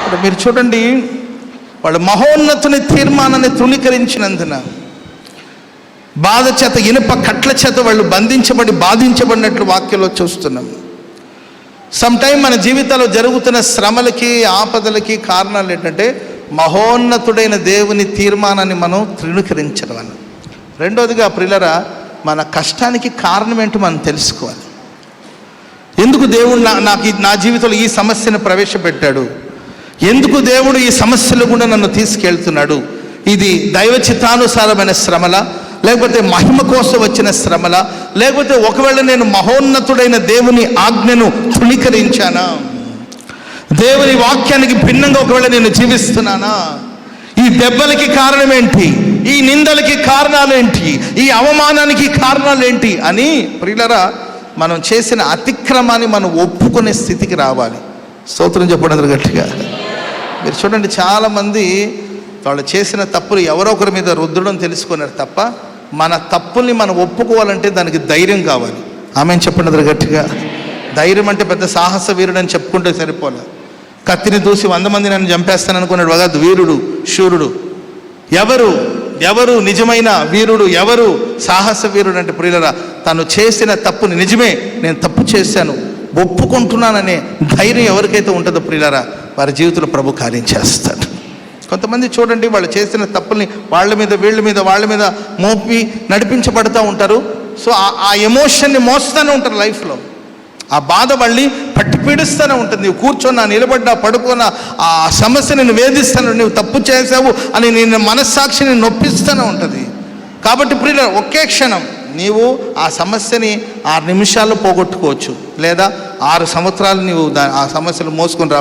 ఇప్పుడు మీరు చూడండి, వాళ్ళు మహోన్నతుని తీర్మానాన్ని తృణీకరించినందున బాధ చేత, ఇనుప కట్ల చేత వాళ్ళు బాధించబడినట్లు వాక్యంలో చూస్తున్నాం. సమ్ టైం మన జీవితాల్లో జరుగుతున్న శ్రమలకి, ఆపదలకి కారణాలు ఏంటంటే మహోన్నతుడైన దేవుని తీర్మానాన్ని మనం తృణీకరించడం అని. రెండోదిగా ప్రియులారా, మన కష్టానికి కారణం ఏంటో మనం తెలుసుకోవాలి. ఎందుకు దేవుడు నా జీవితంలో ఈ సమస్యను ప్రవేశపెట్టాడు, ఎందుకు దేవుడు ఈ సమస్యలు కూడా నన్ను తీసుకెళ్తున్నాడు, ఇది దైవ చిత్తానుసారమైన శ్రమల, లేకపోతే మహిమ కోసం వచ్చిన శ్రమల, లేకపోతే ఒకవేళ నేను మహోన్నతుడైన దేవుని ఆజ్ఞను తృణీకరించానా, దేవుని వాక్యానికి భిన్నంగా ఒకవేళ నేను జీవిస్తున్నానా, ఈ దెబ్బలకి కారణం ఏంటి, ఈ నిందలకి కారణాలేంటి, ఈ అవమానానికి కారణాలేంటి అని ప్రియులారా మనం చేసిన అతిక్రమాన్ని మనం ఒప్పుకునే స్థితికి రావాలి. స్తోత్రం చెప్పడం గట్టిగా. మీరు చూడండి, చాలామంది వాళ్ళు చేసిన తప్పులు ఎవరో ఒకరి మీద రుద్దడం తెలుసుకున్నారు తప్ప మన తప్పుల్ని మనం ఒప్పుకోవాలంటే దానికి ధైర్యం కావాలి. ఆమె చెప్పండి గట్టిగా. ధైర్యం అంటే పెద్ద సాహస వీరుడు అని చెప్పుకుంటే సరిపోలే. కత్తిని దూసి 100 మంది నన్ను చంపేస్తాను అనుకున్నాడు వగదు వీరుడు, శూరుడు. ఎవరు నిజమైన వీరుడు, ఎవరు సాహస వీరుడు అంటే ప్రియులరా, తను చేసిన తప్పుని, నిజమే నేను తప్పు చేశాను ఒప్పుకుంటున్నాననే ధైర్యం ఎవరికైతే ఉంటుందో ప్రియులరా, వారి జీవితంలో ప్రభు కార్యం చేస్తాడు. కొంతమంది చూడండి, వాళ్ళు చేసిన తప్పుల్ని వాళ్ళ మీద మోపి నడిపించబడుతూ ఉంటారు. సో ఆ ఎమోషన్ని మోస్తూనే ఉంటారు లైఫ్లో. ఆ బాధ వాళ్ళని పట్టి పీడిస్తూనే ఉంటుంది. నీవు కూర్చొన్నా, నిలబడ్డా, పడుకున్నా ఆ సమస్య నేను వేధిస్తాను, నువ్వు తప్పు చేసావు అని నేను మనస్సాక్షిని నొప్పిస్తూనే ఉంటుంది. కాబట్టి ప్రియుల, ఒకే క్షణం నీవు ఆ సమస్యని 6 నిమిషాల్లో పోగొట్టుకోవచ్చు, లేదా 6 సంవత్సరాలు నీవు ఆ సమస్యలు మోసుకొని